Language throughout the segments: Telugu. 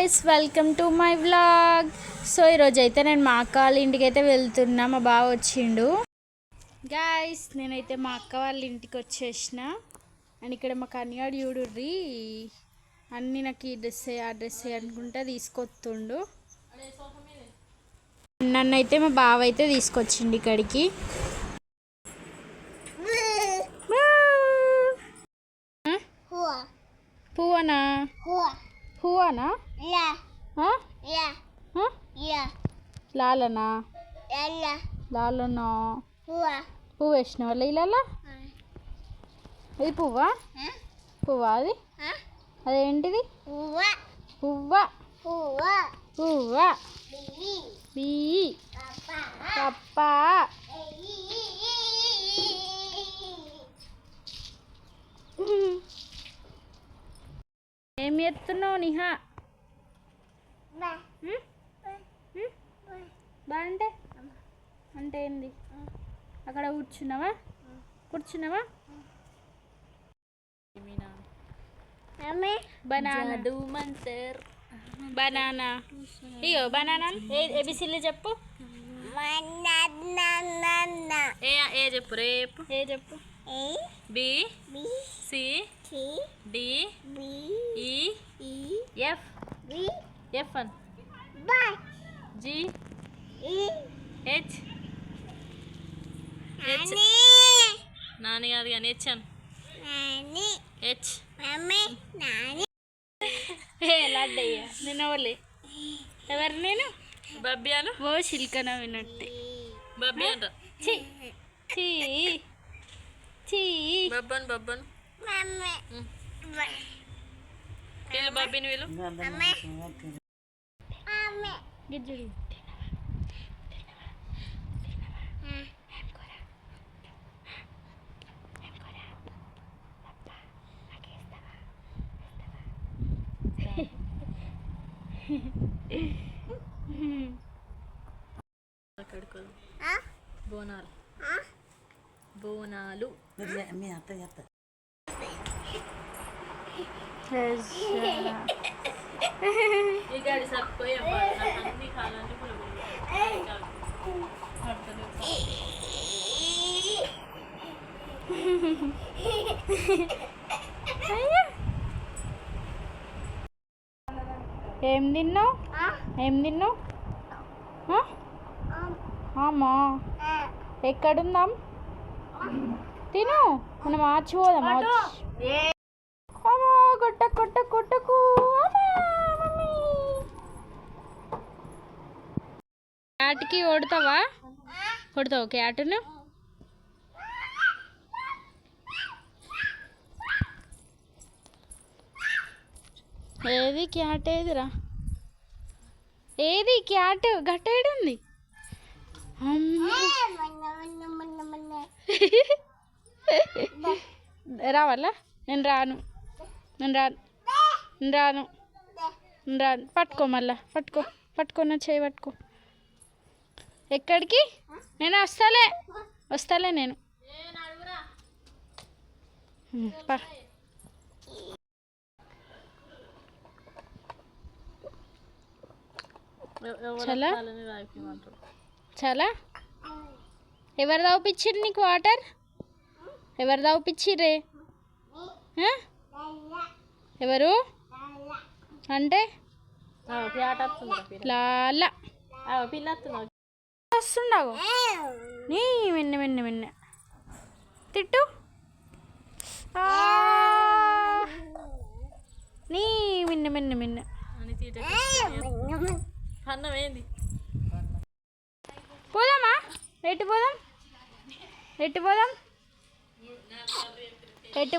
Guys, welcome to my vlog. So ఈరోజు అయితే నేను మా అక్క వాళ్ళ ఇంటికి అయితే వెళ్తున్నా. మా బావ వచ్చిండు. గాయ్స్, నేనైతే మా అక్క వాళ్ళ ఇంటికి వచ్చేసిన. అండ్ ఇక్కడ మా కన్యాడు చూడుర్రి, అన్నీ నాకు ఈ డ్రెస్ ఆ డ్రెస్ అనుకుంటా తీసుకొస్తుండు. నన్ను అయితే మా బావ అయితే తీసుకొచ్చిండు ఇక్కడికి. పువ్వనా? పువ్వనా? లాలనా? లాలనా? పువ్వు వేసిన వాళ్ళ ఇళ్ళ ఇది పువ్వా? పువ్వా అది? అదేంటిది? పువ్వా? పువ్వా? బియ్యి పప్పా. ఏం చేస్తున్నావు నిహా? బా అంటే ఏంది? అక్కడ కూర్చున్నావా? Banana banana. ఇగో బనానా. ఏబిసిల్లు చెప్పు. ఏ చెప్పు రేపు. ఏ చెప్పు. B C D E F F అని జి హెచ్ హెచ్ నాని కాదు కానీ హెచ్ అని హెచ్ లాడ్డయ్యా. నేను ఎవరు? ఎవరు నేను? బబ్బి అను. ఓ చిల్కన వినట్టే బబ్బి అంట. చీ చీ చీ. బబ్బను వీళ్ళు బబ్బిని వీళ్ళు గిజ్జుడు. బోనాలు బోనాలు. ఏం తిన్నావు? అమ్మా ఎక్కడుందాం? తిను. మనం మార్చిపోదాం. కొట్టకు. క్యాట్కి కొడతావా? క్యాట్ను? ఏది క్యాట్? ఏదిరా? ఏది క్యాట్? గట్టేడుంది? రావాలా? నేను రాను. పట్టుకో. మళ్ళా పట్టుకో నా చేయి పట్టుకో. ఎక్కడికి? నేను వస్తాలే నేను. చాలా ఎవరు తాగిపించిర్రు నీకు వాటర్? ఎవరు తాగిపించిర్రే? ఎవరు అంటే? లాలా వస్తుండవు నీ మిన్న తిట్టు. నీ మిన్న అన్నమేంది? పోదామా? ఎటు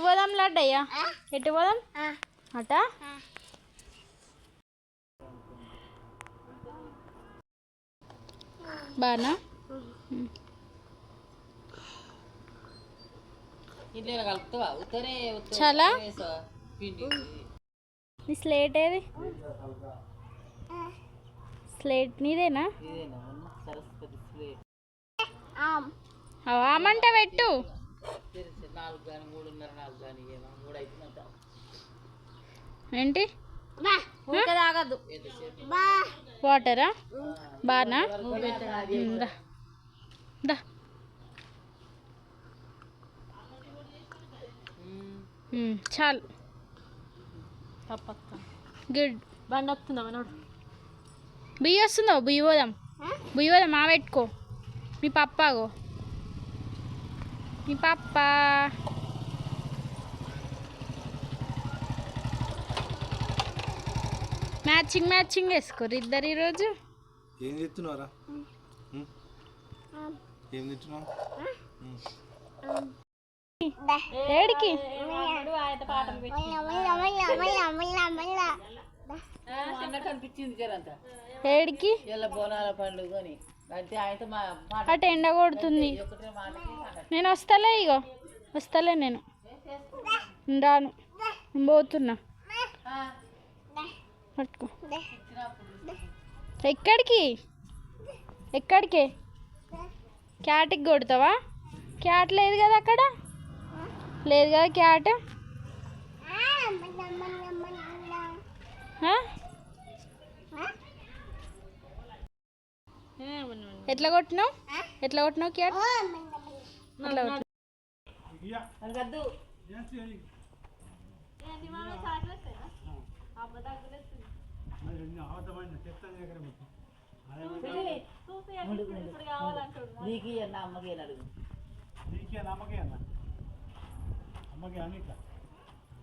పోదాం లడ్డయ్యా? ఎటు పోదాం? అట బానా? చాలా. నీ స్లేట్ ఏది? స్లేట్ నీదేనా? అవామంట పెట్టు. ఏంటి? వాటరా బానా చాలు గుడ్ బండి వస్తుందా మనోడు బియ్య వస్తుందో బియ్య పోదాం మా పెట్టుకో మీ పప్పాగో మీ పప్ప మ్యాచింగ్ వేసుకోరు ఇద్దరు ఈరోజు. ఏం చెప్తున్నారా? ఏం తింటున్నావు? ఏడికి ఏడికి అటు ఎండ కొడుతుంది. నేను వస్తలే నేను రాను పోతున్నా. పట్టుకో. ఎక్కడికి క్యాట్కి కొడతావా? క్యాట్ లేదు కదా అక్కడ, లేదు కదా క్యాట్. ఎట్లా కొట్టినావు క్యాట్? అట్లా కొట్టినావు.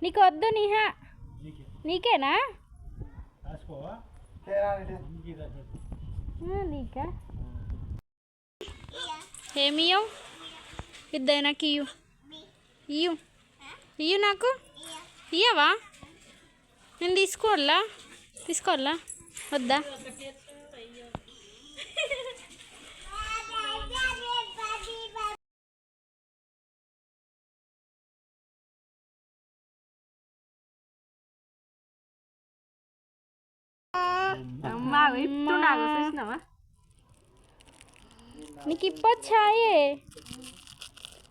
నీకు వద్దు నీహా, నీకేనా? నీకా ఏమియో ఇద్దరు నాకు ఇయ్యు నాకు ఇయ్యవా? నేను తీసుకోవాలా వద్దా? నీకు ఇప్పొచ్చాయే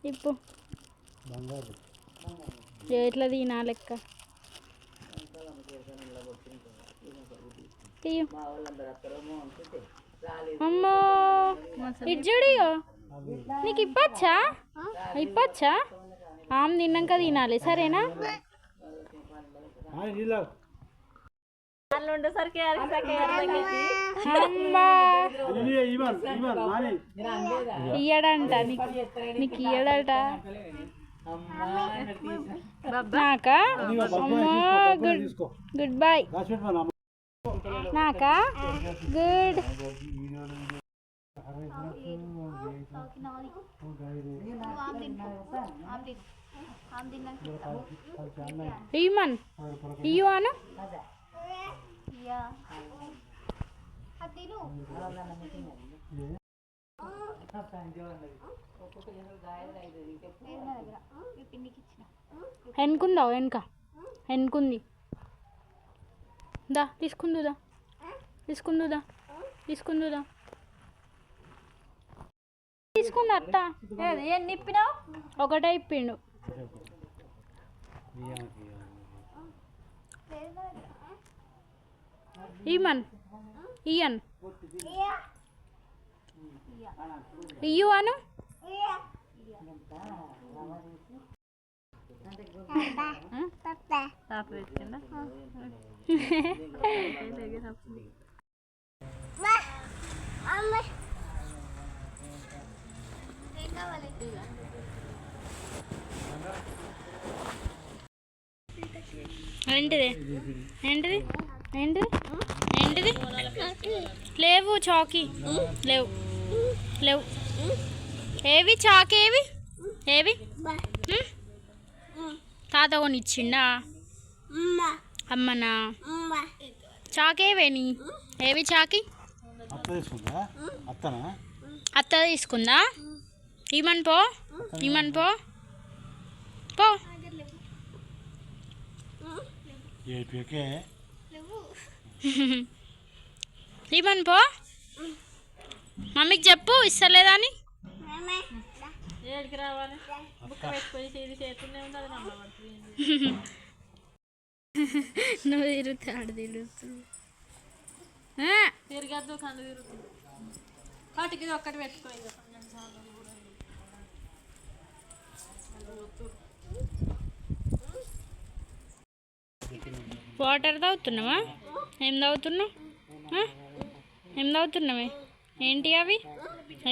ఇప్పు ఎట్లా తీనా లెక్క అమ్మో ఇడ్జుడియో నీకు ఇప్పొచ్చా ఆమె తిన్నాక తినాలి సరేనా? ఇయ్యడంట నీకు ఇయ్యడట నాకా? గుడ్ బై నాకా? గుడ్. ఇయ్యమన్ ఇయ్యు అను. వెనుకుంది దా తీసుకుందుదా తీసుకుంది అత్త. ఏం ఇప్పినావు? ఒకటే ఇప్పిండు. ఇయ్యన్ ఇయ్యు అను. ఏంటిది లేవు చాకీ లేవు ఏవి చాకీ ఏవి తాత కొనిచ్చిండా? అమ్మనా చాకేవేని ఏవి చాకీ? అత్త తీసుకుందా? ఇమ్మని పో ఇమ్మని పో. మమ్మీకి చెప్పు ఇస్తలేదా అని. రావాలి నువ్వు తిరుగుతా ఆడ తిరుగుతుంది తిరగద్దు కళ్ళు తిరుగుతుంది వాటికి ఇది ఒక్కటి పెట్టుకో ఇక వాటర్ తాగుతున్నావా? ఏం తాగుతున్నావు? ఏం తాగుతున్నావే? ఏంటి అవి?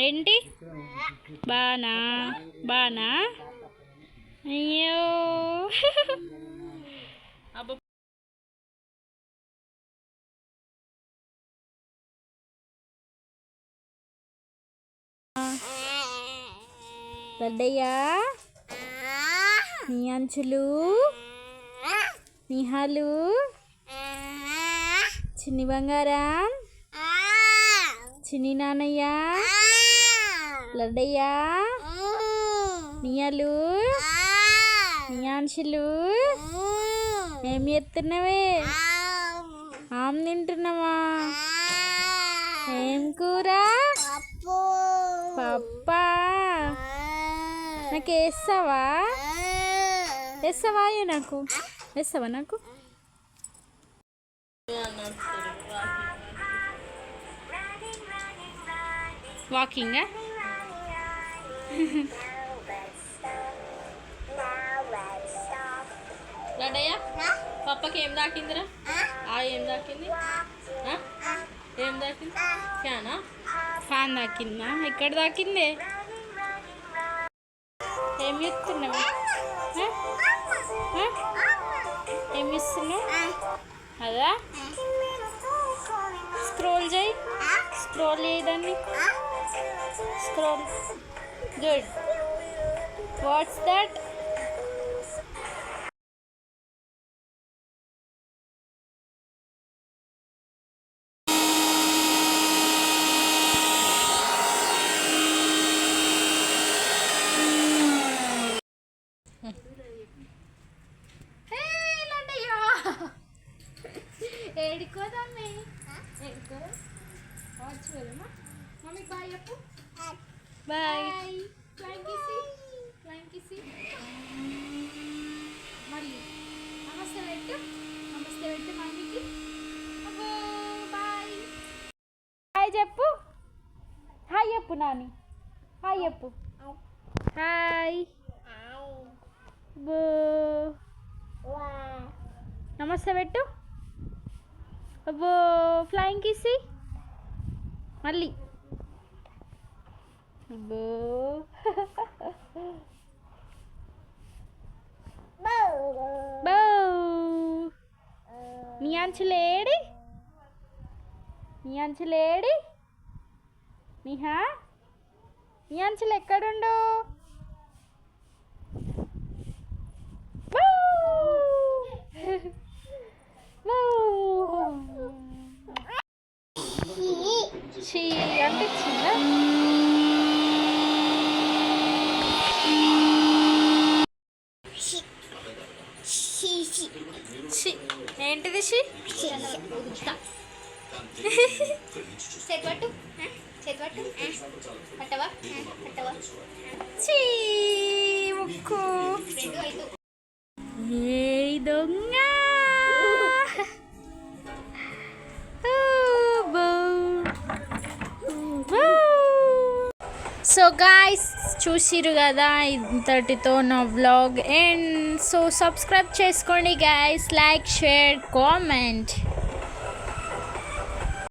ఏంటి? బానా బానా? అయ్యో లడ్డయ్యా, నీ అంచులు, నిహాలు, చిన్ని బంగారం, చిన్ని నాన్నయ్య, లడ్డయ్యా, నియాలు, నీ అంచులు, ఏం చేస్తున్నావే? ఆమె తింటున్నావా? ఏం కూర? పప్పా. నాకు వేస్తావా? వేస్తావా? నాకు వేస్తావా? నాకు వాకింగా? లడ్డయ్య పప్పకి ఏం దాకిందిరా? ఏం దాకింది? ఏం దాకింది? ఫ్యానా? ఫ్యాన్ దాకిందా? ఎక్కడ దాకిందే? ఏం చెప్తున్నావు? ఏం ఇస్తున్నావు? అదా స్క్రోల్ చేయి, స్క్రోల్ చేయదాన్ని, స్క్రోల్. గుడ్. What's that? ఏడుకోదమ్మే, ఏడుకో. వాచ్ వెళ్ళమా? మమ్మీ బాయ్ చెప్పు. బాయ్. ఫ్లైంగ్ కిసి, ఫ్లైంగ్ కిసి. మళ్ళీ నమస్తే పెట్టు, నమస్తే పెట్టు మమ్మీకి. అబ్బో బాయ్. హాయ్ చెప్పు, హాయ్ చెప్పు నాని, హాయ్ చెప్పు. హాయ్. బో. నమస్తే పెట్టు. అబ్బో ఫ్లైంగ్ కిసి మళ్ళీ. అబ్బో బో. నీ అంచులేడి, నీ అంచులేడి? నిహా, నీ అంచులు ఎక్కడుండు? చీ అనిపించిందా? ఏంటిది? చేతిపట్టు చేతిపట్టు పట్టవా పట్టవా చీ ముక్కు. ఏ దొంగ. సో గాయ్స్ చూసిరు కదా, ఇంతటితో నా వ్లాగ్ అండ్ సో సబ్స్క్రైబ్ చేసుకోండి గాయ్స్, లైక్ షేర్ కామెంట్.